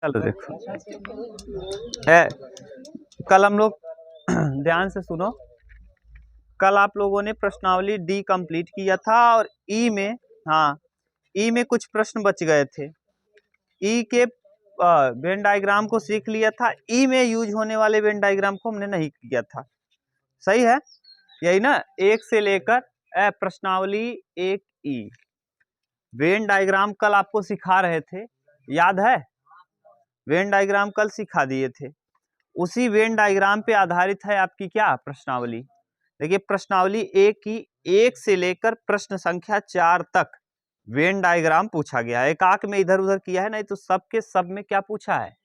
चलो देखो है, कल हम लोग ध्यान से सुनो। कल आप लोगों ने प्रश्नावली डी कंप्लीट किया था और ई में, हाँ ई में कुछ प्रश्न बच गए थे। ई के वेन डायग्राम को सीख लिया था, ई में यूज होने वाले वेन डायग्राम को हमने नहीं किया था। सही है, यही ना। एक से लेकर प्रश्नावली एक ई वेन डायग्राम कल आपको सिखा रहे थे, याद है? वेन डायग्राम कल सिखा दिए थे। उसी वेन डायग्राम पे आधारित है आपकी क्या प्रश्नावली। देखिए प्रश्नावली एक की 1 से लेकर प्रश्न संख्या 4 तक वेन डायग्राम पूछा गया है। एकाक में इधर उधर किया है, नहीं तो सबके सब में क्या पूछा है,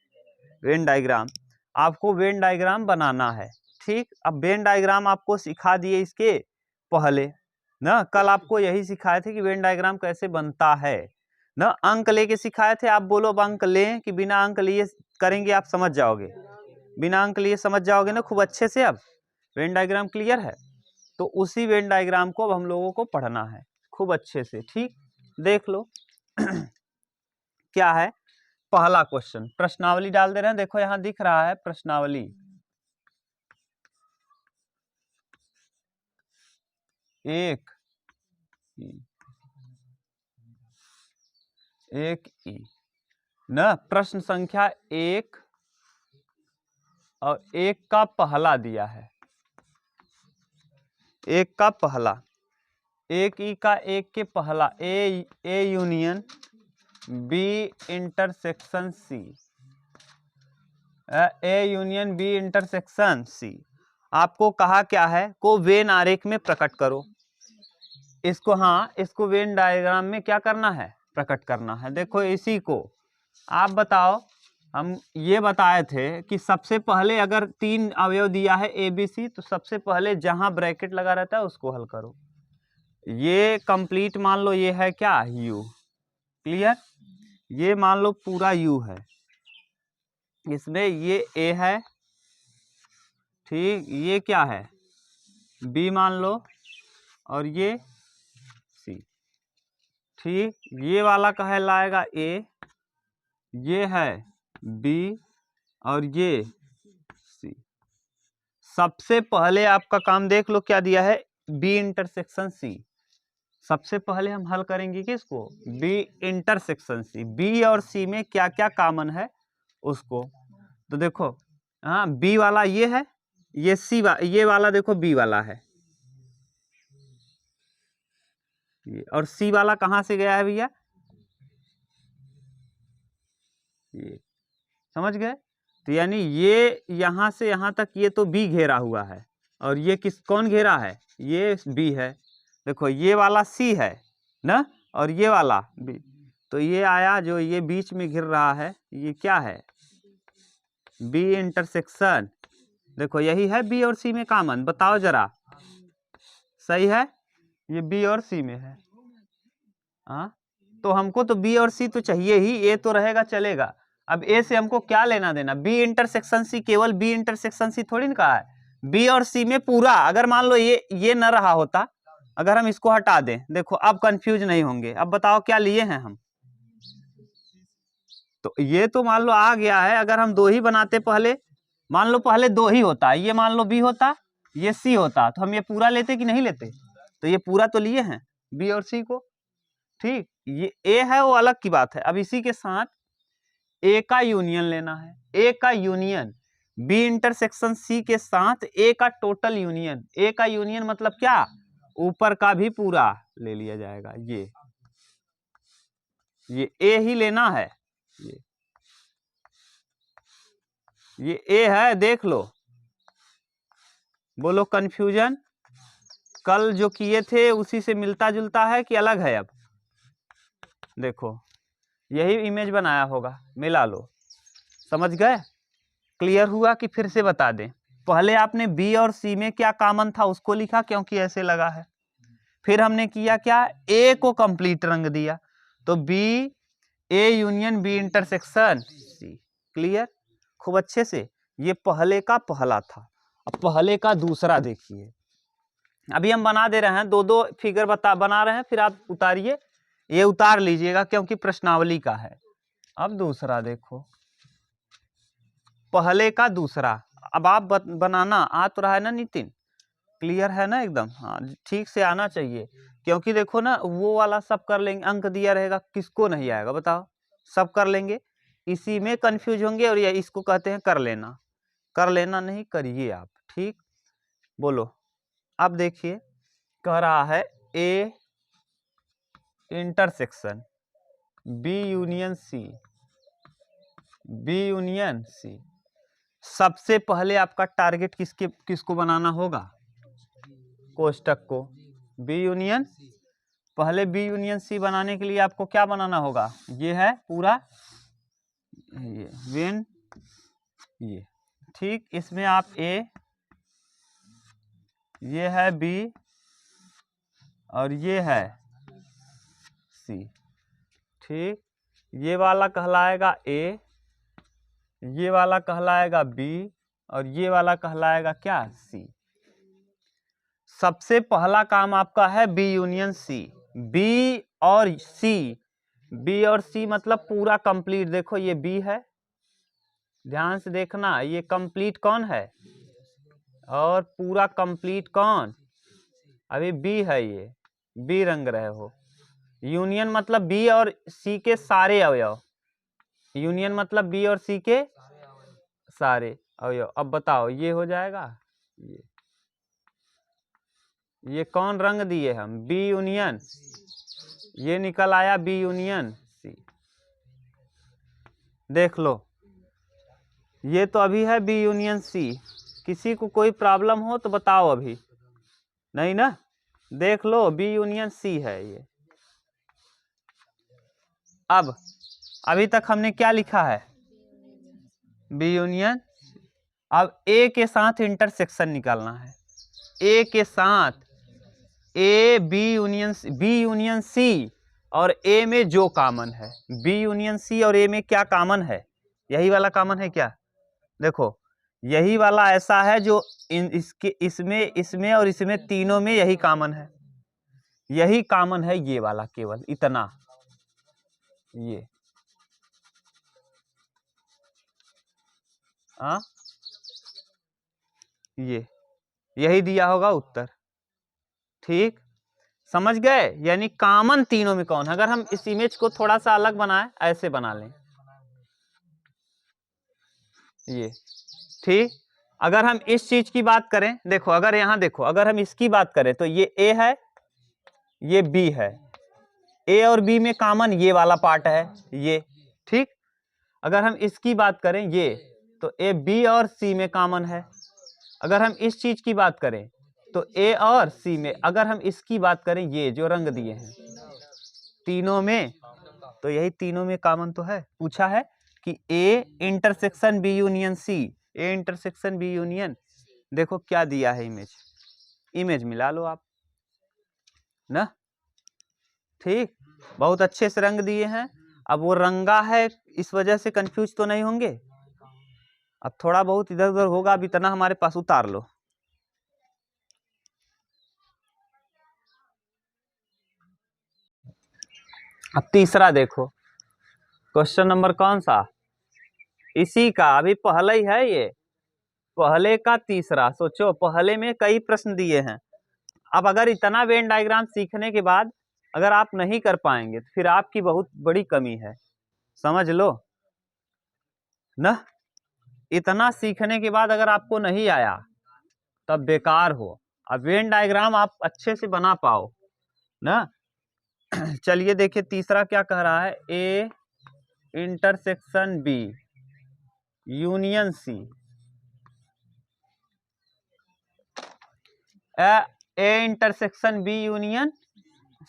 वेन डायग्राम। आपको वेन डायग्राम बनाना है, ठीक। अब वेन डायग्राम आपको सिखा दिए इसके पहले ना, कल आपको यही सिखाए थे कि वेन डायग्राम कैसे बनता है ना। अंक लेके सिखाए थे। आप बोलो अब अंक लें कि बिना अंक लिए करेंगे, आप समझ जाओगे। बिना अंक लिए समझ जाओगे ना खूब अच्छे से। अब वेन डायग्राम क्लियर है, तो उसी वेन डायग्राम को अब हम लोगों को पढ़ना है खूब अच्छे से, ठीक। देख लो क्या है पहला क्वेश्चन। प्रश्नावली डाल दे रहे हैं, देखो यहां दिख रहा है प्रश्नावली एक ई ना। प्रश्न संख्या 1 और 1 का पहला दिया है, 1 का पहला, 1 ई का 1 के पहला A union B intersection C, A union B intersection C. आपको कहा क्या है, को वेन आरेख में प्रकट करो। इसको, हाँ इसको वेन डायग्राम में क्या करना है, प्रकट करना है। देखो इसी को आप बताओ, हम ये बताए थे कि सबसे पहले अगर 3 अवयव दिया है ए बी सी, तो सबसे पहले जहां ब्रैकेट लगा रहता है उसको हल करो। ये कंप्लीट मान लो ये है क्या, यू, क्लियर। ये मान लो पूरा यू है, इसमें ये ए है, ठीक। ये क्या है, बी मान लो, और ये सी, ठीक। ये वाला कहलाएगा ए, ये है बी, और ये सी। सबसे पहले आपका काम देख लो क्या दिया है, बी इंटरसेक्शन सी। सबसे पहले हम हल करेंगे किसको, बी इंटरसेक्शन सी। बी और सी में क्या क्या कॉमन है उसको। तो देखो हाँ, बी वाला ये है, ये सी ये वाला देखो बी वाला है, ये, और सी वाला कहाँ से गया है भैया, ये, समझ गए। तो यानी ये यहां से यहां तक ये तो बी घेरा हुआ है, और ये कौन घेरा है, ये बी है। देखो ये वाला सी है ना, और ये वाला बी, तो ये आया जो ये बीच में घिर रहा है, ये क्या है, बी इंटरसेक्शन। देखो यही है बी और सी में कॉमन, बताओ जरा, सही है, ये बी और सी में है। हाँ, तो हमको तो बी और सी तो चाहिए ही, ए तो रहेगा चलेगा। अब ए से हमको क्या लेना देना, बी इंटरसेक्शन सी, केवल बी इंटरसेक्शन सी थोड़ी ना कहा है, बी और सी में पूरा। अगर मान लो ये न रहा होता, अगर हम इसको हटा दें, देखो अब कंफ्यूज नहीं होंगे। अब बताओ क्या लिए हैं हम, तो ये तो मान लो आ गया है। अगर हम दो ही बनाते पहले, मान लो पहले दो ही होता, ये मान लो बी होता, ये सी होता, तो हम ये पूरा लेते कि नहीं लेते। तो ये पूरा तो लिए हैं बी और सी को, ठीक। ये ए है वो अलग की बात है। अब इसी के साथ ए का यूनियन लेना है, ए का यूनियन बी इंटरसेक्शन सी के साथ ए का टोटल यूनियन। ए का यूनियन मतलब क्या, ऊपर का भी पूरा ले लिया जाएगा। ये ए ही लेना है, ये ए है, देख लो। बोलो कंफ्यूजन कल जो किए थे उसी से मिलता जुलता है कि अलग है। अब देखो यही इमेज बनाया होगा, मिला लो, समझ गए। क्लियर हुआ कि फिर से बता दें, पहले आपने बी और सी में क्या कॉमन था उसको लिखा, क्योंकि ऐसे लगा है। फिर हमने किया क्या, ए को कंप्लीट रंग दिया, तो B, A union B intersection C. Clear, खूब अच्छे से। ये पहले का पहला था, अब पहले का दूसरा देखिए। अभी हम बना दे रहे हैं, दो दो फिगर बना रहे हैं, फिर आप उतारिए, ये उतार लीजिएगा क्योंकि प्रश्नावली का है। अब दूसरा देखो, पहले का दूसरा। अब आप बनाना आ तो रहा है ना नितिन, क्लियर है ना एकदम? हाँ ठीक से आना चाहिए, क्योंकि देखो ना वो वाला सब कर लेंगे, अंक दिया रहेगा, किसको नहीं आएगा बताओ? सब कर लेंगे, इसी में कंफ्यूज होंगे और ये इसको कहते हैं कर लेना। कर लेना नहीं, करिए आप, ठीक। बोलो अब देखिए, कह रहा है A intersection B union C, B union C. सबसे पहले आपका टारगेट किसको बनाना होगा? कोष्टक को, बी यूनियन। पहले बी यूनियन सी बनाने के लिए आपको क्या बनाना होगा? ये है पूरा ये वेन, ये ठीक। इसमें आप ए, ये है बी और ये है सी, ठीक। ये वाला कहलाएगा ए, ये वाला कहलाएगा बी और ये वाला कहलाएगा क्या? सी। सबसे पहला काम आपका है बी यूनियन सी। बी और सी, बी और सी मतलब पूरा कंप्लीट। देखो ये बी है, ध्यान से देखना, ये कंप्लीट कौन है और पूरा कंप्लीट कौन? अभी बी है, ये बी रंग रहे हो। यूनियन मतलब बी और सी के सारे अवयव, यूनियन मतलब बी और सी के सारे अवयव। अब बताओ ये हो जाएगा, ये कौन रंग दिए हम? बी यूनियन, ये निकल आया बी यूनियन सी। देख लो ये तो अभी है बी यूनियन सी। किसी को कोई प्रॉब्लम हो तो बताओ, अभी नहीं ना? देख लो बी यूनियन सी है ये। अब अभी तक हमने क्या लिखा है? B union. अब ए के साथ इंटरसेक्शन निकालना है, ए के साथ, ए बी यूनियन सी और ए में जो कॉमन है, बी यूनियन सी और ए में क्या कॉमन है? यही वाला कॉमन है क्या? देखो यही वाला ऐसा है जो इसमें और इसमें तीनों में यही कॉमन है, यही कॉमन है ये वाला, केवल इतना। ये ये यही दिया होगा उत्तर, ठीक। समझ गए? यानी कॉमन तीनों में कौन है? अगर हम इस इमेज को थोड़ा सा अलग बनाए, ऐसे बना लें ये, ठीक। अगर हम इस चीज की बात करें, देखो अगर यहां देखो, अगर हम इसकी बात करें तो ये ए है, ये बी है, ए और बी में कॉमन ये वाला पार्ट है ये, ठीक। अगर हम इसकी बात करें ये, तो ए बी और सी में कॉमन है। अगर हम इस चीज की बात करें तो ए और सी में। अगर हम इसकी बात करें, ये जो रंग दिए हैं तीनों में, तो यही तीनों में कॉमन तो है। पूछा है कि A intersection B union C, A intersection B union. देखो क्या दिया है, इमेज मिला लो आप ना, ठीक। बहुत अच्छे से रंग दिए हैं। अब वो रंगा है इस वजह से कंफ्यूज तो नहीं होंगे। अब थोड़ा बहुत इधर उधर होगा, अब इतना हमारे पास उतार लो। अब तीसरा देखो, क्वेश्चन नंबर कौन सा? इसी का, अभी पहले ही है ये, पहले का तीसरा। सोचो पहले में कई प्रश्न दिए हैं। अब अगर इतना वेन डायग्राम सीखने के बाद अगर आप नहीं कर पाएंगे तो फिर आपकी बहुत बड़ी कमी है, समझ लो ना। इतना सीखने के बाद अगर आपको नहीं आया तब बेकार हो। अब वेन डायग्राम आप अच्छे से बना पाओ ना। चलिए देखिए तीसरा क्या कह रहा है, A intersection B union C. A intersection B union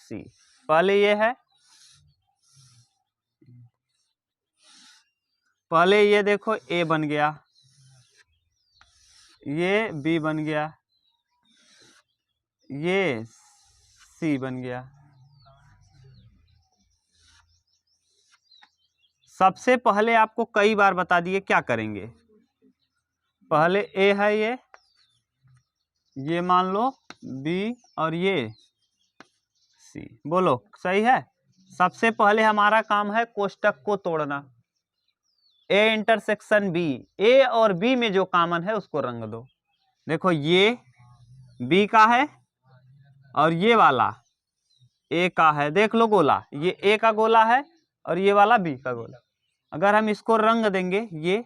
C, पहले ये है, पहले ये देखो ए बन गया, ये बी बन गया, ये सी बन गया। सबसे पहले आपको कई बार बता दिए क्या करेंगे। पहले ए है, ये मान लो बी और ये सी। बोलो सही है? सबसे पहले हमारा काम है कोष्टक को तोड़ना। ए इंटरसेक्शन बी, ए और बी में जो कॉमन है उसको रंग दो। देखो ये बी का है और ये वाला ए का है, देख लो गोला, ये ए का गोला है और ये वाला बी का गोला। अगर हम इसको रंग देंगे ये,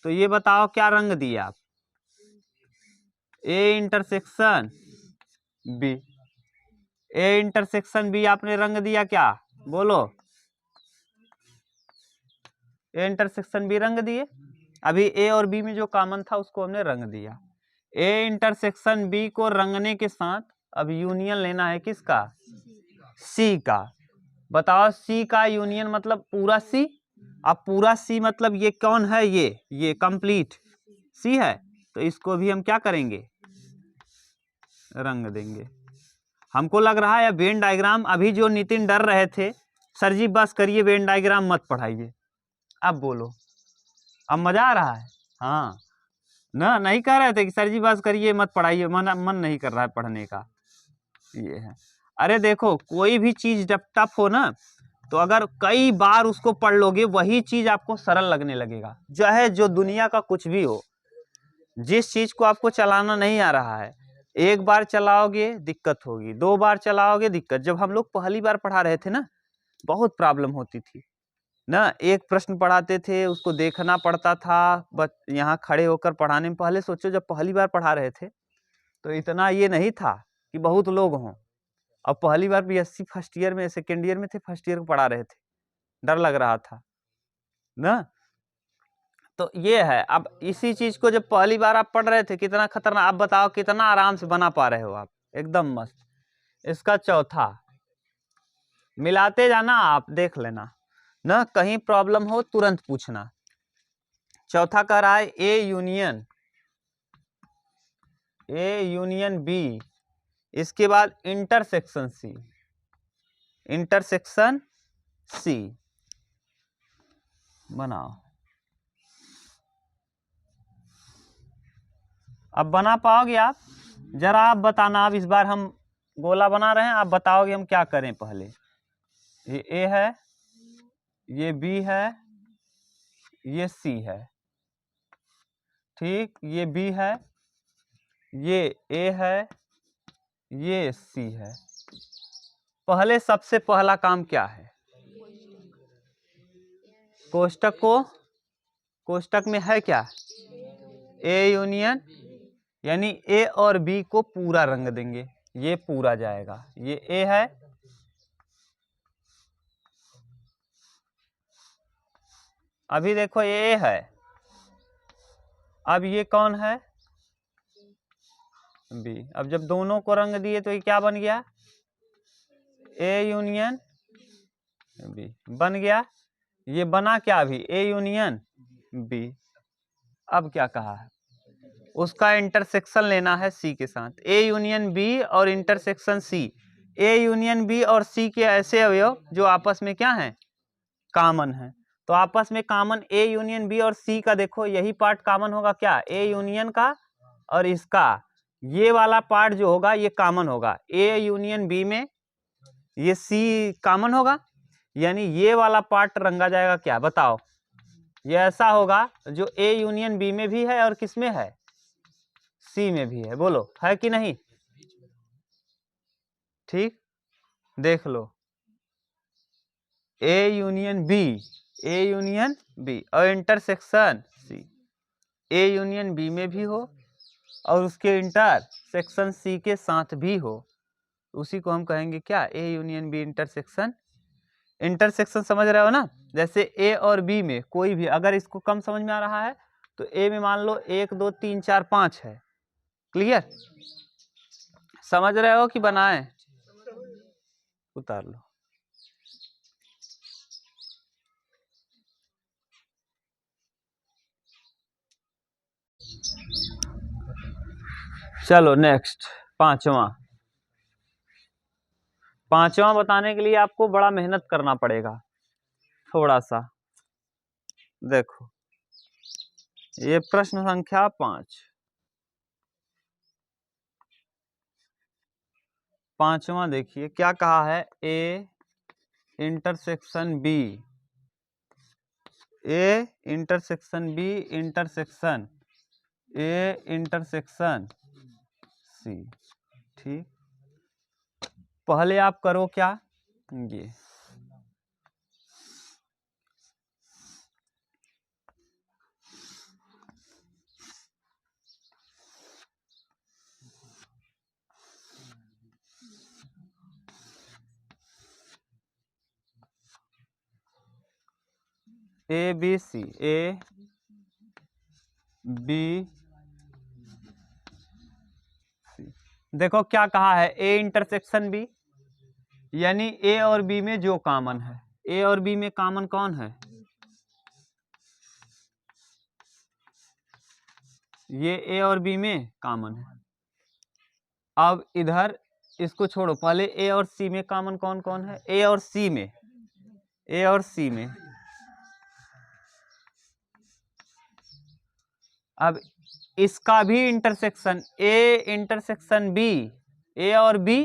तो ये बताओ क्या रंग दिया आप? A intersection B, A intersection B आपने रंग दिया क्या? बोलो, ए इंटरसेक्शन बी रंग दिए। अभी ए और बी में जो कॉमन था उसको हमने रंग दिया। ए इंटरसेक्शन बी को रंगने के साथ अब यूनियन लेना है किसका? सी का। बताओ सी का यूनियन मतलब पूरा सी। अब पूरा सी मतलब ये कौन है? ये कंप्लीट सी है, तो इसको भी हम क्या करेंगे? रंग देंगे। हमको लग रहा है वेन डायग्राम, अभी जो नितिन डर रहे थे सर जी बस करिए वेन डायग्राम मत पढ़ाइए, अब बोलो अब मजा आ रहा है? हाँ ना, नहीं कह रहे थे कि सर जी बस करिए मत पढ़ाइए, मन नहीं कर रहा है पढ़ने का, ये है। अरे देखो कोई भी चीज जब टफ हो ना, तो अगर कई बार उसको पढ़ लोगे वही चीज आपको सरल लगने लगेगा। चाहे जो दुनिया का कुछ भी हो, जिस चीज को आपको चलाना नहीं आ रहा है, एक बार चलाओगे दिक्कत होगी, 2 बार चलाओगे दिक्कत। जब हम लोग पहली बार पढ़ा रहे थे ना, बहुत प्रॉब्लम होती थी ना। एक प्रश्न पढ़ाते थे उसको देखना पड़ता था, बस यहाँ खड़े होकर पढ़ाने में। पहले सोचो जब पहली बार पढ़ा रहे थे तो इतना ये नहीं था कि बहुत लोग हों। अब पहली बार बीएससी फर्स्ट ईयर में, सेकेंड ईयर में थे, फर्स्ट ईयर को पढ़ा रहे थे, डर लग रहा था ना। तो ये है, अब इसी चीज को जब पहली बार आप पढ़ रहे थे कितना खतरनाक, आप बताओ कितना आराम से बना पा रहे हो आप, एकदम मस्त। इसका चौथा मिलाते जाना, आप देख लेना ना, कहीं प्रॉब्लम हो तुरंत पूछना। चौथा कह रहा है ए यूनियन बी, इसके बाद इंटरसेक्शन सी, इंटरसेक्शन सी बनाओ। अब बना पाओगे आप? जरा आप बताना। अब इस बार हम गोला बना रहे हैं, आप बताओगे हम क्या करें। पहले ये ए है, ये बी है, ये सी है, ठीक, ये बी है, ये ए है, ये सी है। पहले सबसे पहला काम क्या है? कोष्टक में है क्या? ए यूनियन, यानी ए और बी को पूरा रंग देंगे, ये पूरा जाएगा। ये ए है, अभी देखो ये ए है, अब ये कौन है? बी। अब जब दोनों को रंग दिए तो ये क्या बन गया? ए यूनियन बी बन गया। ये बना क्या? अभी ए यूनियन बी। अब क्या कहा है? उसका इंटरसेक्शन लेना है सी के साथ। ए यूनियन बी और intersection C. A union B और सी के ऐसे अवयव जो आपस में क्या हैं? कॉमन है। तो आपस में कॉमन ए यूनियन बी और सी का देखो यही पार्ट कॉमन होगा क्या? ए यूनियन का और इसका ये वाला पार्ट जो होगा ये कॉमन होगा। ए यूनियन बी में ये सी कॉमन होगा, यानी ये वाला पार्ट रंगा जाएगा क्या? बताओ। ये ऐसा होगा जो ए यूनियन बी में भी है और किस में है? सी में भी है। बोलो है कि नहीं? ठीक, देख लो A union B, A union B और intersection C. A union B में भी हो और उसके इंटरसेक्शन सी के साथ भी हो, उसी को हम कहेंगे क्या? A union B intersection. Intersection समझ रहे हो ना? जैसे ए और बी में कोई भी, अगर इसको कम समझ में आ रहा है तो ए में मान लो 1 2 3 4 5 है। क्लियर? समझ रहे हो कि बनाए? उतार लो। चलो नेक्स्ट, पांचवा बताने के लिए आपको बड़ा मेहनत करना पड़ेगा थोड़ा सा। देखो ये प्रश्न संख्या 5, पांचवा देखिए क्या कहा है? A intersection B A intersection B intersection A intersection C. ठीक, पहले आप करो क्या, ये A B C, A B C. देखो क्या कहा है, ए इंटरसेक्शन बी, यानी ए और बी में जो कॉमन है, ए और बी में कॉमन कौन है, ये ए और बी में कॉमन है। अब इधर इसको छोड़ो, पहले ए और सी में कॉमन कौन कौन है, ए और सी में, ए और सी में। अब इसका भी intersection A intersection B, A और बी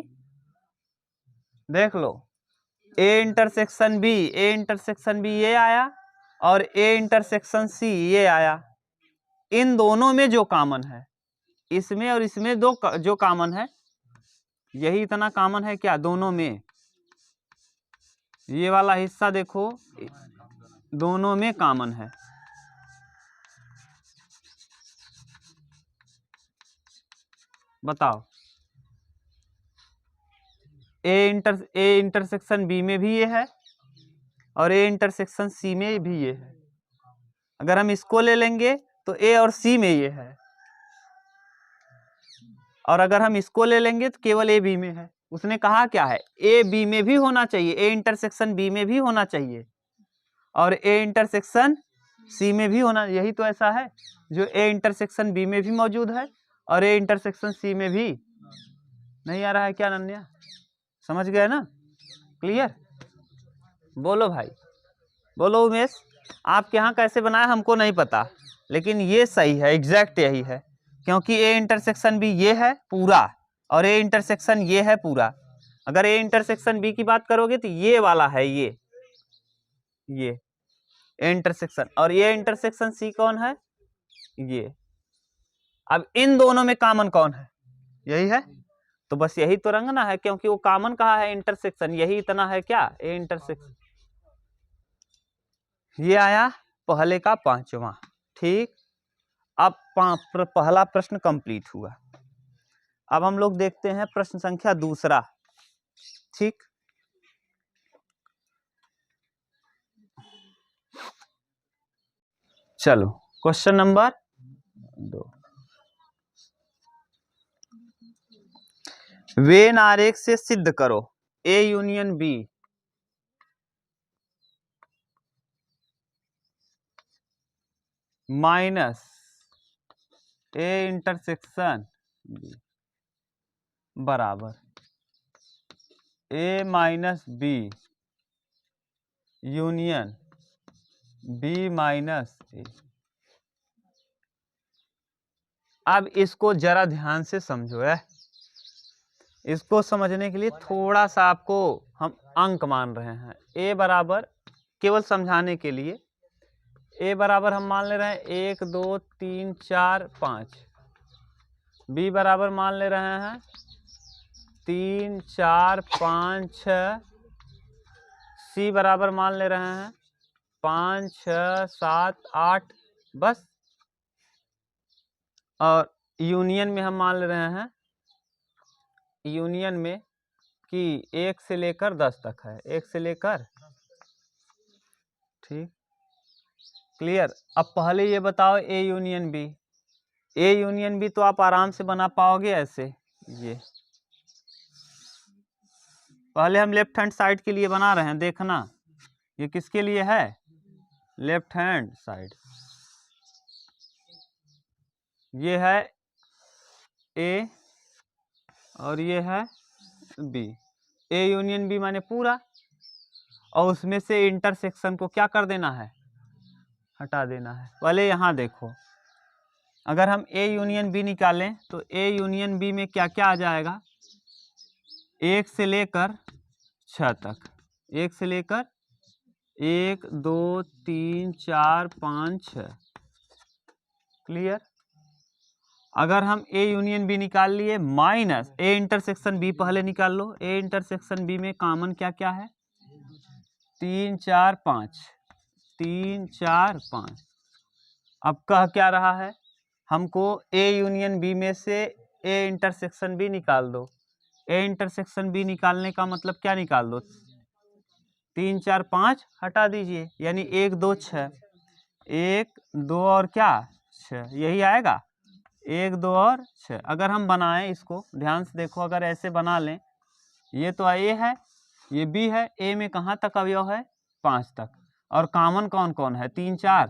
देख लो, A intersection B, A intersection B ये आया, और ए इंटरसेक्शन सी ये आया। इन दोनों में जो कॉमन है, इसमें और इसमें दो जो कॉमन है, यही इतना कॉमन है क्या दोनों में, ये वाला हिस्सा देखो दोनों में कॉमन है। बताओ, ए इंटरसेक्शन बी में भी ये है और ए इंटरसेक्शन सी में भी ये है। अगर हम इसको ले लेंगे तो ए और सी में ये है, और अगर हम इसको ले लेंगे तो केवल ए बी में है। उसने कहा क्या है, ए बी में भी होना चाहिए, ए इंटरसेक्शन बी में भी होना चाहिए, और ए इंटरसेक्शन सी में भी होना। यही तो ऐसा है जो ए इंटरसेक्शन बी में भी मौजूद है और ए इंटरसेक्शन सी में भी। नहीं आ रहा है क्या नन्या, समझ गए ना, क्लियर? बोलो भाई, बोलो उमेश, आपके यहाँ कैसे बनाया हमको नहीं पता, लेकिन ये सही है, एग्जैक्ट यही है, क्योंकि ए इंटरसेक्शन बी ये है पूरा और ए इंटरसेक्शन ये है पूरा। अगर ए इंटरसेक्शन बी की बात करोगे तो ये वाला है, ये ए इंटरसेक्शन, और ये इंटरसेक्शन सी कौन है, ये। अब इन दोनों में कॉमन कौन है, यही है, तो बस यही तो रंगना है, क्योंकि वो कॉमन कहा है इंटरसेक्शन, यही इतना है क्या, ए इंटरसेक्शन। ये आया पहले का पांचवा। ठीक, अब पहला प्रश्न कंप्लीट हुआ। अब हम लोग देखते हैं प्रश्न संख्या दूसरा। ठीक, चलो क्वेश्चन नंबर 2। वेन आरेख से सिद्ध करो A union B minus A intersection B बराबर A minus B union B minus A. अब इसको जरा ध्यान से समझो है, इसको समझने के लिए थोड़ा सा आपको हम अंक मान रहे हैं। ए बराबर, केवल समझाने के लिए, ए बराबर हम मान ले रहे हैं 1 2 3 4 5, बी बराबर मान ले रहे हैं 3 4 5 6, सी बराबर मान ले रहे हैं 5 6 7 8, बस। और यूनियन में हम मान ले रहे हैं, यूनियन में कि 1 से लेकर 10 तक है, 1 से लेकर, ठीक, क्लियर? अब पहले ये बताओ A union B, A union B तो आप आराम से बना पाओगे ऐसे। ये पहले हम लेफ्ट हैंड साइड के लिए बना रहे हैं, देखना ये किसके लिए है, लेफ्ट हैंड साइड। ये है ए और ये है बी, ए यूनियन बी माने पूरा, और उसमें से इंटरसेक्शन को क्या कर देना है, हटा देना है। पहले यहाँ देखो, अगर हम ए यूनियन बी निकालें तो ए यूनियन बी में क्या क्या आ जाएगा, 1 से लेकर 6 तक, 1 से लेकर 1 2 3 4 5 6। क्लियर। अगर हम ए यूनियन बी निकाल लिए माइनस ए इंटरसेक्शन बी पहले निकाल लो। ए इंटरसेक्शन बी में कॉमन क्या क्या है? 3 4 5, 3 4 5। अब कह क्या रहा है हमको? ए यूनियन बी में से ए इंटरसेक्शन बी निकाल दो। ए इंटरसेक्शन बी निकालने का मतलब क्या निकाल दो? 3 4 5 हटा दीजिए, यानी 1 2 6, 1 2 और क्या 6, यही आएगा। 1 2 और 6। अगर हम बनाएं इसको ध्यान से देखो, अगर ऐसे बना लें, ये तो ए है, ये बी है, ए में कहाँ तक अवयव है? 5 तक। और कॉमन कौन कौन है? 3 4,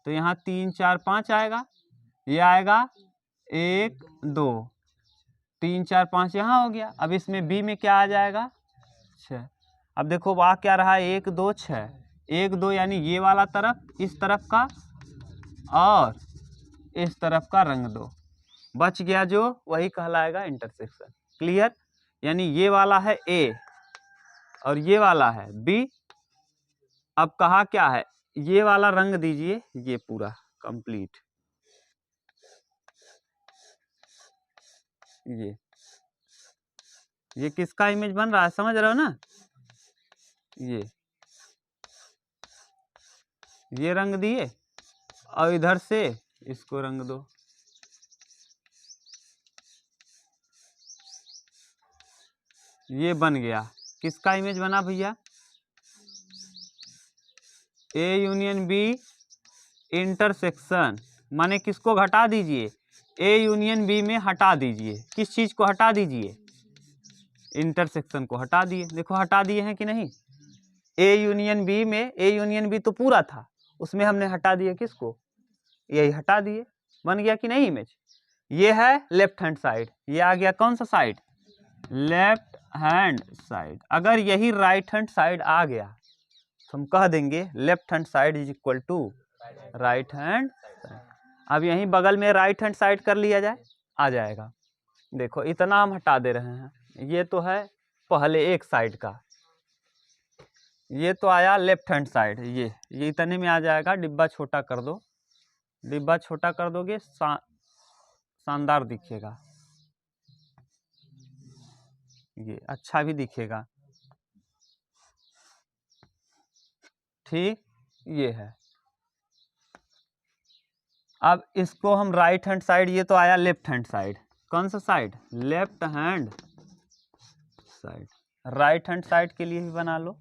तो यहाँ 3 4 5 आएगा, ये आएगा 1 2, 3 4 5 यहाँ हो गया। अब इसमें बी में क्या आ जाएगा? 6। अब देखो वहाँ क्या रहा? 1 2 6, 1 2 यानी ये वाला तरफ, इस तरफ का और इस तरफ का रंग दो, बच गया जो वही कहलाएगा इंटरसेक्शन। क्लियर। यानी ये वाला है ए और ये वाला है बी। अब कहा क्या है? ये वाला रंग दीजिए, ये पूरा कंप्लीट, ये किसका इमेज बन रहा है? समझ रहे हो ना? ये रंग दिए और इधर से इसको रंग दो। ये बन गया। किसका इमेज बना भैया? ए यूनियन बी इंटरसेक्शन, माने किसको घटा दीजिए? ए यूनियन बी में हटा दीजिए। किस चीज को हटा दीजिए? इंटरसेक्शन को हटा दिए। देखो हटा दिए हैं कि नहीं? ए यूनियन बी में, ए यूनियन बी तो पूरा था, उसमें हमने हटा दिए किसको? यही हटा दिए। बन गया कि नहीं इमेज? ये है लेफ्ट हैंड साइड, ये आ गया कौन सा साइड? Left hand side. अगर यही राइट हैंड साइड आ गया तो हम कह देंगे left hand side is equal to right hand side. अब यहीं बगल में राइट हैंड साइड कर लिया जाए, आ जाएगा। देखो इतना हम हटा दे रहे हैं। ये तो है पहले एक साइड का, ये तो आया लेफ्ट हैंड साइड, ये इतने में आ जाएगा। डिब्बा छोटा कर दो, डिब्बा छोटा कर दोगे शानदार दिखेगा, ये अच्छा भी दिखेगा। ठीक, ये है। अब इसको हम राइट हैंड साइड, ये तो आया लेफ्ट हैंड साइड। कौन सा side? Left hand side. Right hand side के लिए भी बना लो।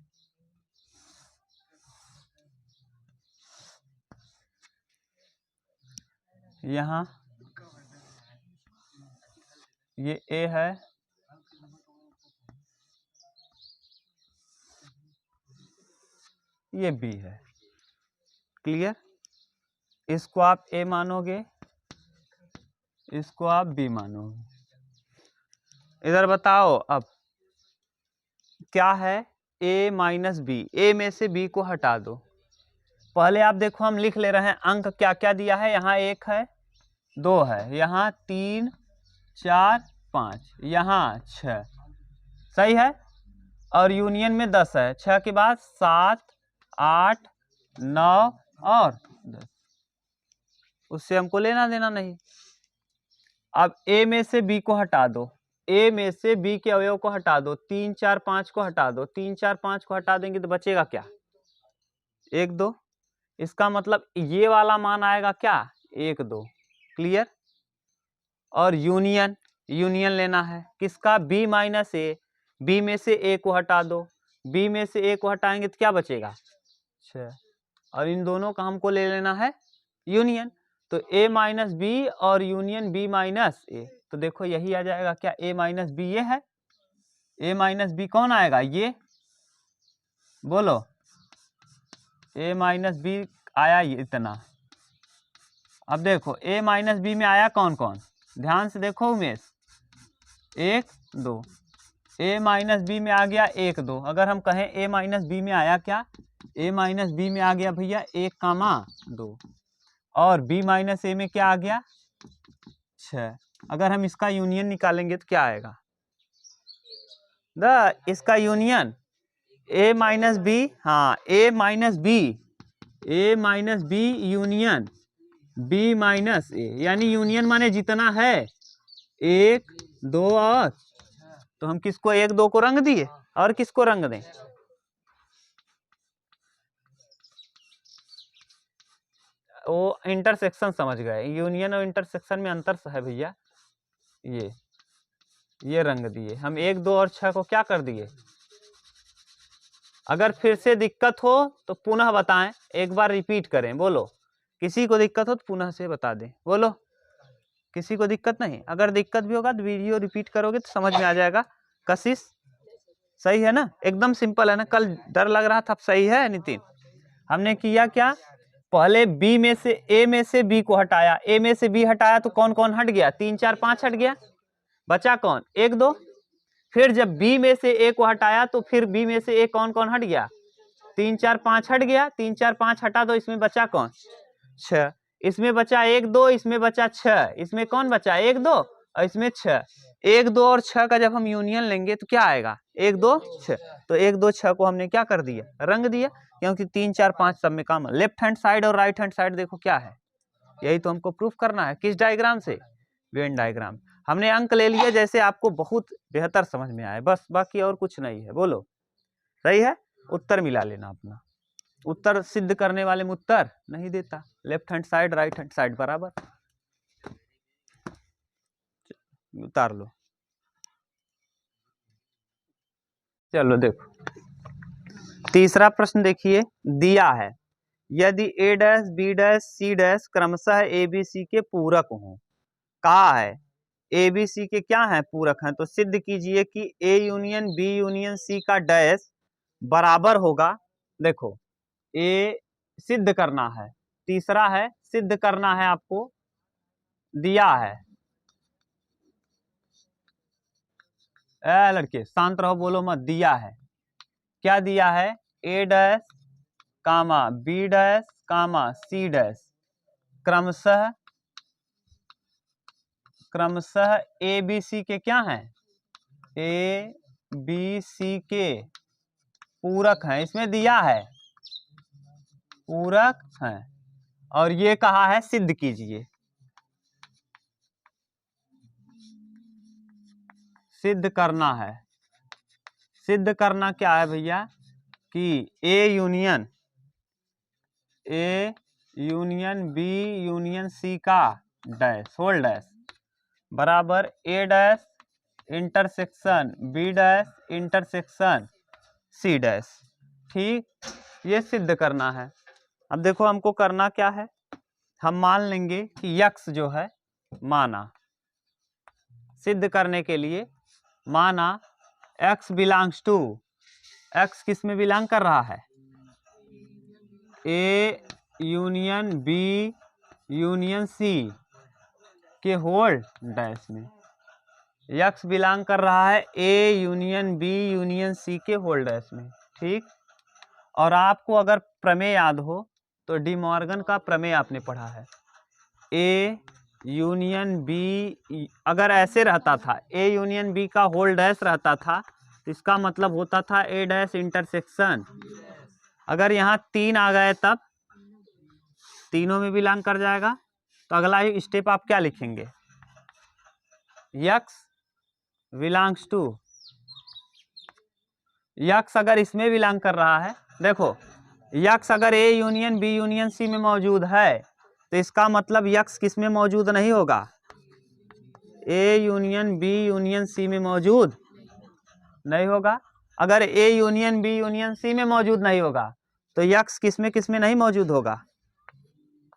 यहाँ ये ए है, ये बी है। क्लियर। इसको आप ए मानोगे, इसको आप बी मानोगे। इधर बताओ अब क्या है? ए माइनस बी, ए में से बी को हटा दो। पहले आप देखो हम लिख ले रहे हैं अंक क्या क्या दिया है। यहाँ 1 है, 2 है, यहाँ 3 4 5, यहाँ 6, सही है। और यूनियन में 10 है, 6 के बाद 7 8 9 और 10, उससे हमको लेना देना नहीं। अब ए में से बी को हटा दो, ए में से बी के अवयव को हटा दो। 3 4 5 को हटा दो, 3 4 5 को हटा देंगे तो बचेगा क्या? 1 2। इसका मतलब ये वाला मान आएगा क्या? 1 2। क्लियर। और यूनियन, यूनियन लेना है किसका? बी माइनस ए। बी में से ए को हटा दो, बी में से ए को हटाएंगे तो क्या बचेगा? 6। और इन दोनों का हमको ले लेना है यूनियन। तो ए माइनस बी और यूनियन बी माइनस ए, तो देखो यही आ जाएगा क्या? ए माइनस बी ये है। ए माइनस बी कौन आएगा? ये बोलो। ए माइनस बी आया ये इतना। अब देखो ए माइनस बी में आया कौन कौन? ध्यान से देखो उमेश, 1 2। ए माइनस बी में आ गया 1 2। अगर हम कहें ए माइनस बी में आया क्या? ए माइनस बी में आ गया भैया 1 2। और बी माइनस ए में क्या आ गया? 6। अगर हम इसका यूनियन निकालेंगे तो क्या आएगा? इसका यूनियन ए माइनस बी, हाँ A minus B union B minus A, यानी यूनियन माने जितना है 1 2 और, तो हम किसको 1 2 को रंग दिए और किसको रंग दें? वो इंटरसेक्शन समझ गए, यूनियन और इंटरसेक्शन में अंतर है भैया। ये रंग दिए हम 1 2 और 6 को क्या कर दिए। अगर फिर से दिक्कत हो तो पुनः बताएं, एक बार रिपीट करें, बोलो। किसी को दिक्कत हो तो पुनः से बता दें, बोलो। किसी को दिक्कत नहीं? अगर दिक्कत भी होगा तो वीडियो रिपीट करोगे तो समझ में आ जाएगा। कशिश सही है ना, एकदम सिंपल है ना। कल डर लग रहा था, अब सही है नितिन। हमने किया क्या, पहले बी में से ए में से बी को हटाया, ए में से बी हटाया तो कौन कौन हट गया, 3 4 5 हट गया, बचा कौन 1 2। फिर जब बी में से ए को हटाया तो फिर बी में से ए कौन कौन हट गया, 3 4 5 हट गया, 3 4 5 हटा दो, इसमें बचा कौन 6, इसमें बचा 1 2, इसमें बचा 6, इसमें कौन बचा 1 2 और इसमें 6। 1 2 और 6 का जब हम यूनियन लेंगे तो क्या आएगा 1 2 6, तो 1 2 6 को हमने क्या कर दिया, रंग दिया, क्योंकि 3 4 5 सब में काम। लेफ्ट हैंड साइड और राइट हैंड साइड देखो क्या है, यही तो हमको प्रूफ करना है। किस डायग्राम से, वेन डायग्राम। हमने अंक ले लिए, जैसे आपको बहुत बेहतर समझ में आए, बस बाकी और कुछ नहीं है। बोलो सही है, उत्तर मिला लेना अपना। उत्तर सिद्ध करने वाले में उत्तर नहीं देता, left hand side right hand side बराबर। उतार लो, चलो देखो तीसरा प्रश्न देखिए, दिया है यदि A dash B dash C dash क्रमशः ए बी सी के पूरक हों। कहा है ए बी सी के क्या है, पूरक हैं, तो सिद्ध कीजिए कि A union B union C का डैश बराबर होगा। देखो ए सिद्ध करना है, तीसरा है सिद्ध करना है, आपको दिया है। लड़के शांत रहो, बोलो मत, दिया है, क्या दिया है, A dash comma B dash comma C dash क्रमशः ए बी सी के क्या हैं, ए बी सी के पूरक हैं, इसमें दिया है पूरक हैं, और ये कहा है सिद्ध कीजिए। सिद्ध करना है, सिद्ध करना क्या है भैया कि A union B union C का डैश होल डैश बराबर A dash intersection B dash intersection C dash. ठीक, ये सिद्ध करना है। अब देखो हमको करना क्या है, हम मान लेंगे कि यक्स जो है, माना सिद्ध करने के लिए माना x बिलोंग्स टू, x किस में बिलोंग कर रहा है, A union B union C के होल डैश में। x बिलोंग कर रहा है A union B union C के होल डैश में। ठीक, और आपको अगर प्रमेय याद हो तो डी मॉर्गन का प्रमेय आपने पढ़ा है, ए यूनियन बी अगर ऐसे रहता था, ए यूनियन बी का होल डैश रहता था, तो इसका मतलब होता था ए डैश इंटरसेक्शन। अगर यहाँ 3 आ गए तब तीनों में बिलोंग कर जाएगा, तो अगला ही स्टेप आप क्या लिखेंगे, यक्स बिलोंग्स टू, यक्स अगर इसमें बिलोंग कर रहा है, देखो यक्स अगर A union B union C में मौजूद है तो इसका मतलब यक्स किस में मौजूद नहीं होगा, A union B union C में मौजूद नहीं होगा। अगर A union B union C में मौजूद नहीं होगा तो यक्स किस में नहीं मौजूद होगा,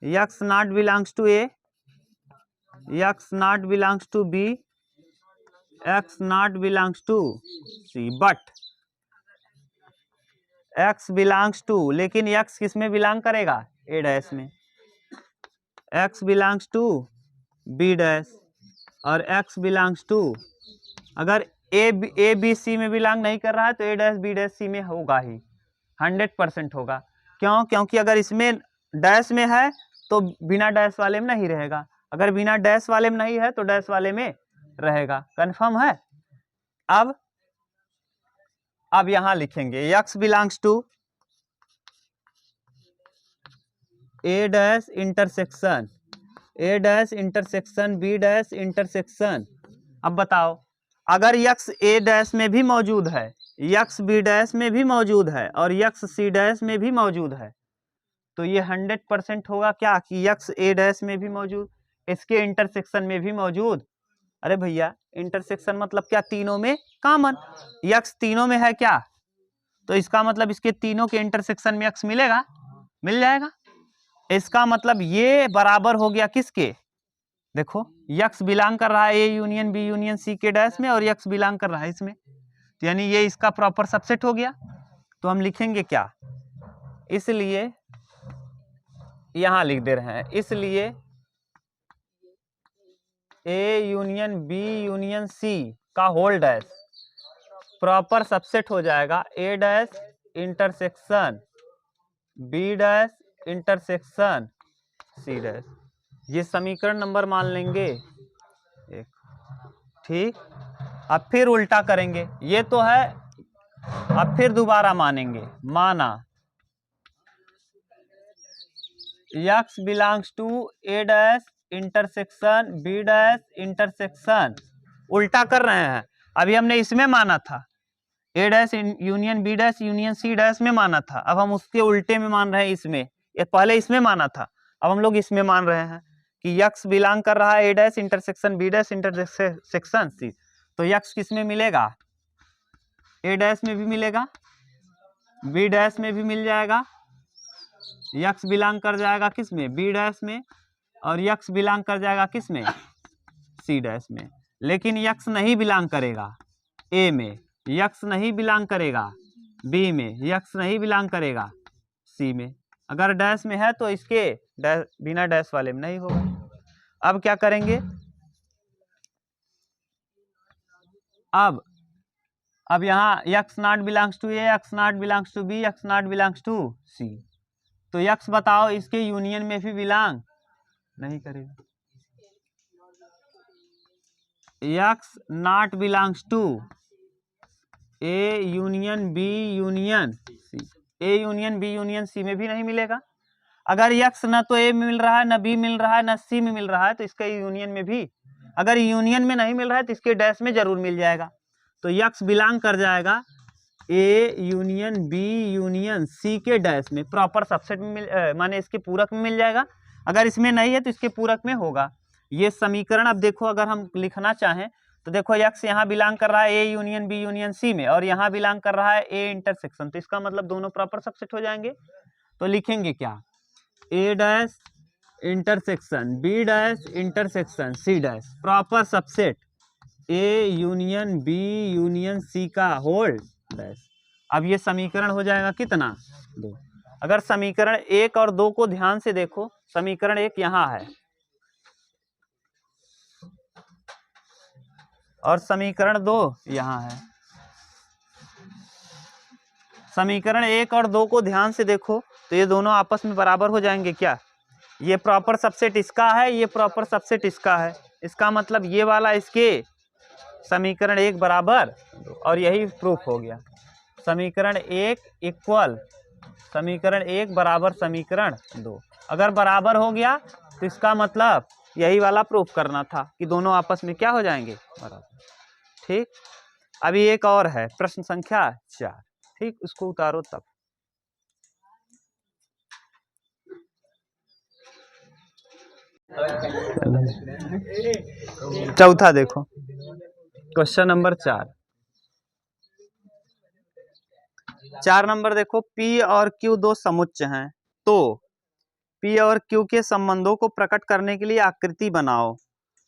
x not belongs to A, x not belongs to B, x not belongs to C, but x belongs to, लेकिन एक्स किस में बिलोंग करेगा, ए डैश में, x belongs to B dash, और एक्स बिलोंग्स टू, अगर A B C में belong नहीं कर रहा है तो ए डैश बी डैश सी में होगा ही, 100% होगा। क्यों, क्योंकि अगर इसमें डैश में है तो बिना डैश वाले में नहीं रहेगा, अगर बिना डैश वाले में नहीं है तो डैश वाले में रहेगा। कंफर्म है। अब अब यहां लिखेंगे x belongs to A dash intersection A dash intersection B dash intersection. अब बताओ, अगर x ए डैश में भी मौजूद है, x बी डैश में भी मौजूद है और x सी डैश में भी मौजूद है, तो ये 100% होगा क्या कि x ए डैश में भी मौजूद, इसके इंटरसेक्शन में भी मौजूद। अरे भैया इंटरसेक्शन मतलब क्या, तीनों में कॉमन, x तीनों में है क्या, तो इसका मतलब इसके तीनों के इंटरसेक्शन में x मिलेगा, मिल जाएगा। इसका मतलब ये बराबर हो गया किसके, देखो x बिलोंग कर रहा है A union B union C के डैश में और x बिलोंग कर रहा है इसमें, तो यानी ये इसका प्रॉपर सबसेट हो गया। तो हम लिखेंगे क्या, इसलिए यहां लिख दे रहे हैं, इसलिए A union B union C का होल डैश प्रॉपर सबसेट हो जाएगा A dash intersection B dash intersection C dash. ये समीकरण नंबर मान लेंगे एक, ठीक। अब फिर उल्टा करेंगे, ये तो है, अब फिर दोबारा मानेंगे, माना x belongs to A dash intersection B dash intersection, उल्टा कर रहे हैं। अभी हमने इसमें माना था, A dash union B dash union C dash में माना था, अब हम उसके उल्टे में मान रहे हैं इसमें, ये पहले इसमें माना था, अब हम लोग इसमें मान रहे हैं कि x बिलोंग कर रहा है A dash intersection B dash intersection C, तो x किस में मिलेगा, ए डैश में भी मिलेगा, बी डैश में भी मिल जाएगा, x बिलोंग कर जाएगा किस में, बी डैश में, और x बिलोंग कर जाएगा किस में, सी डैश में। लेकिन x नहीं बिलोंग करेगा ए में, x नहीं बिलोंग करेगा बी में, x नहीं बिलोंग करेगा सी में। अगर डैश में है तो इसके बिना डैश वाले में नहीं होगा। अब क्या करेंगे, अब यहाँ x not belongs to A, x not belongs to B, x not belongs to C, तो x बताओ इसके यूनियन में भी बिलोंग नहीं करेगा। x not belongs to A union B union C, A union B union C में भी नहीं मिलेगा। अगर x न तो ए में मिल रहा है, न बी मिल रहा है, न सी में मिल रहा है, तो इसका यूनियन में भी, अगर यूनियन में नहीं मिल रहा है तो इसके डैश में जरूर मिल जाएगा। तो x बिलोंग कर जाएगा A union B union C के डैश में, प्रॉपर सबसेट में माने इसके पूरक में मिल जाएगा। अगर इसमें नहीं है तो इसके पूरक में होगा। ये समीकरण अब देखो, अगर हम लिखना चाहें तो देखो x यहाँ बिलोंग कर रहा है A union B union C में और यहाँ बिलोंग कर रहा है ए इंटरसेक्शन, तो इसका मतलब दोनों प्रॉपर सबसेट हो जाएंगे। तो लिखेंगे क्या, A dash intersection B dash intersection C dash proper subset A union B union C का होल डैश। अब ये समीकरण हो जाएगा कितना, 2। अगर समीकरण 1 और 2 को ध्यान से देखो, समीकरण 1 यहाँ है और समीकरण 2 यहाँ है। समीकरण 1 और 2 को ध्यान से देखो तो ये दोनों आपस में बराबर हो जाएंगे क्या, ये प्रॉपर सबसेट इसका है, ये प्रॉपर सबसेट इसका है, इसका मतलब ये वाला इसके समीकरण 1 बराबर, और यही प्रूफ हो गया। समीकरण 1 इक्वल समीकरण 1 बराबर समीकरण 2। अगर बराबर हो गया तो इसका मतलब यही वाला प्रूफ करना था कि दोनों आपस में क्या हो जाएंगे, बराबर। ठीक, अभी एक और है, प्रश्न संख्या 4, ठीक, उसको उतारो तब। चौथा देखो, क्वेश्चन नंबर 4 नंबर देखो, P और Q दो समुच्चय हैं, तो P और Q के संबंधों को प्रकट करने के लिए आकृति बनाओ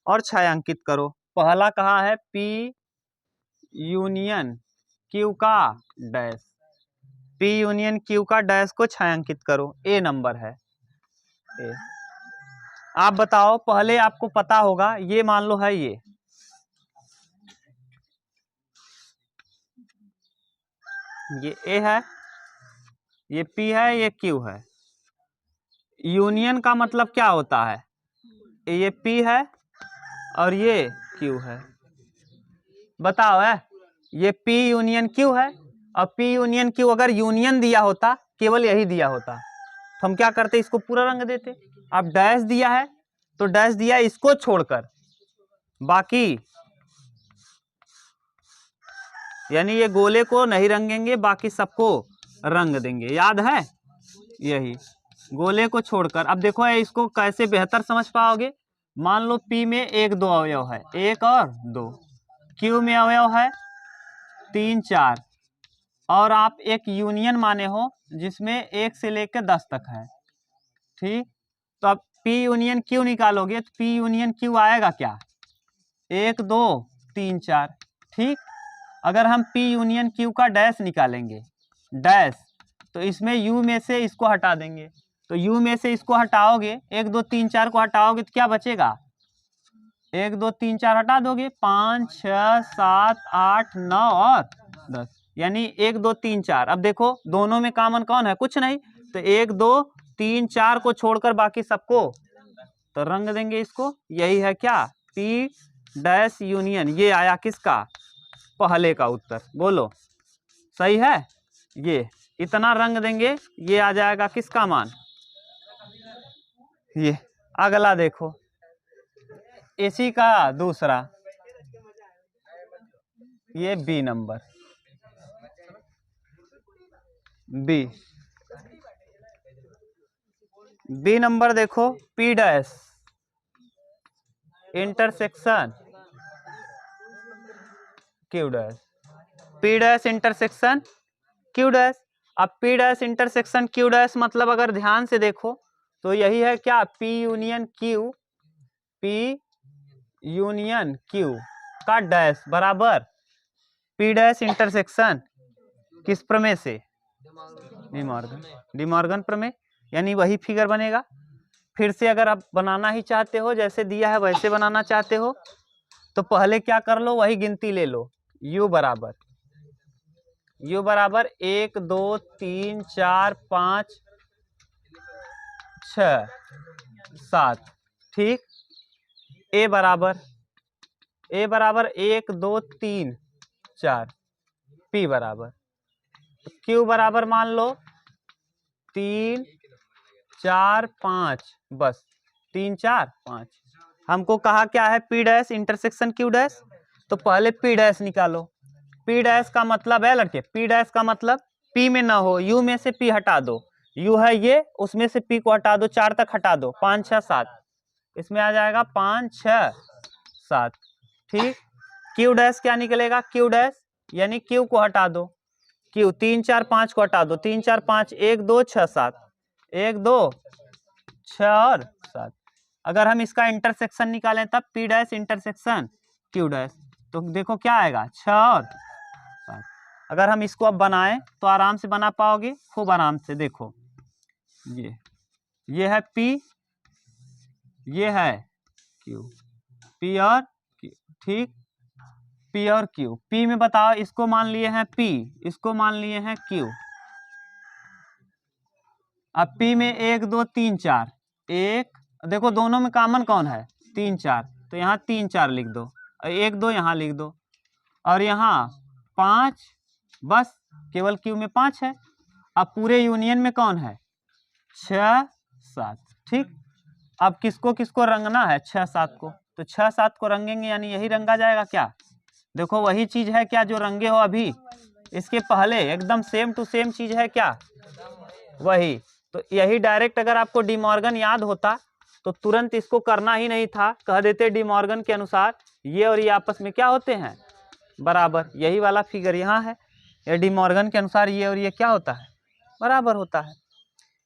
और छायांकित करो। पहला कहा है P यूनियन Q का डैश, P यूनियन Q का डैश को छायांकित करो, A नंबर है A। आप बताओ, पहले आपको पता होगा, ये मान लो है ये A है, ये P है, ये Q है। यूनियन का मतलब क्या होता है, ये P है और ये Q है। बताओ है, ये P यूनियन Q है अब P यूनियन Q अगर यूनियन दिया होता, केवल यही दिया होता, तो हम क्या करते, इसको पूरा रंग देते। अब डैश दिया है तो डैश दिया इसको छोड़कर, बाकी यानी ये गोले को नहीं रंगेंगे, बाकी सबको रंग देंगे, याद है यही, गोले को छोड़कर। अब देखो इसको कैसे बेहतर समझ पाओगे। मान लो P में 1 2 अवयव है, 1 और 2, Q में अवयव है 3 4, और आप एक यूनियन माने हो जिसमें 1 से लेकर 10 तक है, ठीक। तो अब P यूनियन Q निकालोगे तो P यूनियन Q आएगा क्या, 1 2 3 4, ठीक। अगर हम P यूनियन Q का डैश निकालेंगे, डैश, तो इसमें U में से इसको हटा देंगे, तो U में से इसको हटाओगे, 1 2 3 4 को हटाओगे तो क्या बचेगा, 1 2 3 4 हटा दोगे, 5 6 7 8 9 और 10, यानी 1 2 3 4। अब देखो दोनों में कॉमन कौन है, कुछ नहीं, तो 1 2 3 4 को छोड़कर बाकी सबको तो रंग देंगे इसको। यही है क्या, P डैश यूनियन। ये आया किसका, पहले का उत्तर, बोलो सही है। ये इतना रंग देंगे, ये आ जाएगा किसका मान। ये अगला देखो, इसी का दूसरा, ये बी नंबर, बी नंबर देखो, P dash intersection Q dash, P dash intersection Q dash. अब P dash intersection Q dash मतलब अगर ध्यान से देखो तो यही है क्या, P union Q, P union Q का डैश बराबर P डैश इंटरसेक्शन किस प्रमेय से, डिमॉर्गन प्रमेय, यानी वही फिगर बनेगा। फिर से अगर आप बनाना ही चाहते हो, जैसे दिया है वैसे बनाना चाहते हो, तो पहले क्या कर लो, वही गिनती ले लो, U बराबर 1 2 3 4 5 6 7, ठीक। A बराबर 1 2 3 4, P बराबर, Q बराबर मान लो 3 4 5, बस 3 4 5। हमको कहा क्या है, P dash intersection Q dash, तो पहले P डैश निकालो। P डैश का मतलब है लड़के, P डैश का मतलब P में ना हो, U में से P हटा दो, U है ये, उसमें से P को हटा दो, 4 तक हटा दो, 5 6 7, इसमें आ जाएगा 5 6 7, ठीक। Q डैश क्या निकलेगा, Q डैश यानी Q को हटा दो, Q 3 4 5 को हटा दो, 3 4 5 1 2 6 7, 1 2 6 और 7। अगर हम इसका इंटरसेक्शन निकालें तब P dash intersection Q dash, तो देखो क्या आएगा, 6 और 7। अगर हम इसको अब बनाएं तो आराम से बना पाओगे, खूब आराम से देखो, ये है P, ये है Q, P और Q, ठीक, P और Q। P में बताओ, इसको मान लिए हैं P, इसको मान लिए हैं Q। अब P में 1 2 3 4, एक देखो दोनों में कॉमन कौन है, 3 4, तो यहाँ 3 4 लिख दो, 1 2 यहाँ लिख दो, और यहाँ 5, बस केवल Q में 5 है। अब पूरे यूनियन में कौन है, 6 7, ठीक। अब किसको किसको रंगना है, 6 7 को, तो 6 7 को रंगेंगे, यानी यही रंगा जाएगा क्या, देखो वही चीज है क्या जो रंगे हो अभी, इसके पहले एकदम सेम टू सेम चीज है क्या, वही। तो यही डायरेक्ट अगर आपको डिमॉर्गन याद होता तो तुरंत इसको करना ही नहीं था, कह देते डिमॉर्गन के अनुसार ये और ये आपस में क्या होते हैं, बराबर। यही वाला फिगर यहाँ है, ये डिमॉर्गन के अनुसार ये और ये क्या होता है, बराबर होता है।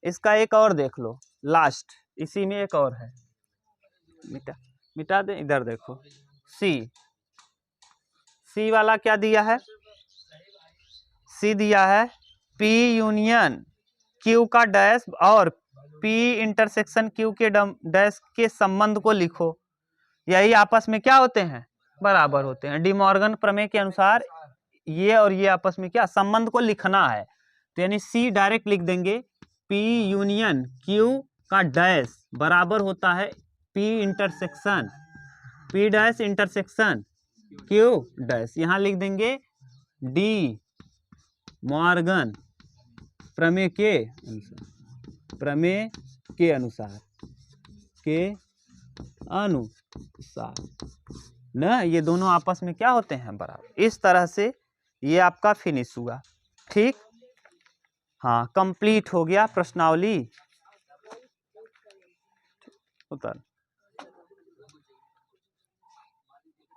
इसका एक और देख लो, लास्ट इसी में एक और है, मिटा दे, इधर देखो, सी वाला क्या दिया है, सी दिया है P यूनियन Q का डैश और P इंटरसेक्शन Q के डैश के संबंध को लिखो, यही आपस में क्या होते हैं, बराबर होते हैं। डिमॉर्गन प्रमेय के अनुसार ये और ये आपस में क्या, संबंध को लिखना है, तो यानी C डायरेक्ट लिख देंगे, P यूनियन Q का डैश बराबर होता है P intersection, P dash intersection Q dash, यहाँ लिख देंगे D मॉर्गन प्रमेय के अनुसार ना, ये दोनों आपस में क्या होते हैं, बराबर। इस तरह से ये आपका फिनिश हुआ। ठीक, हाँ, कंप्लीट हो गया प्रश्नावली। उतर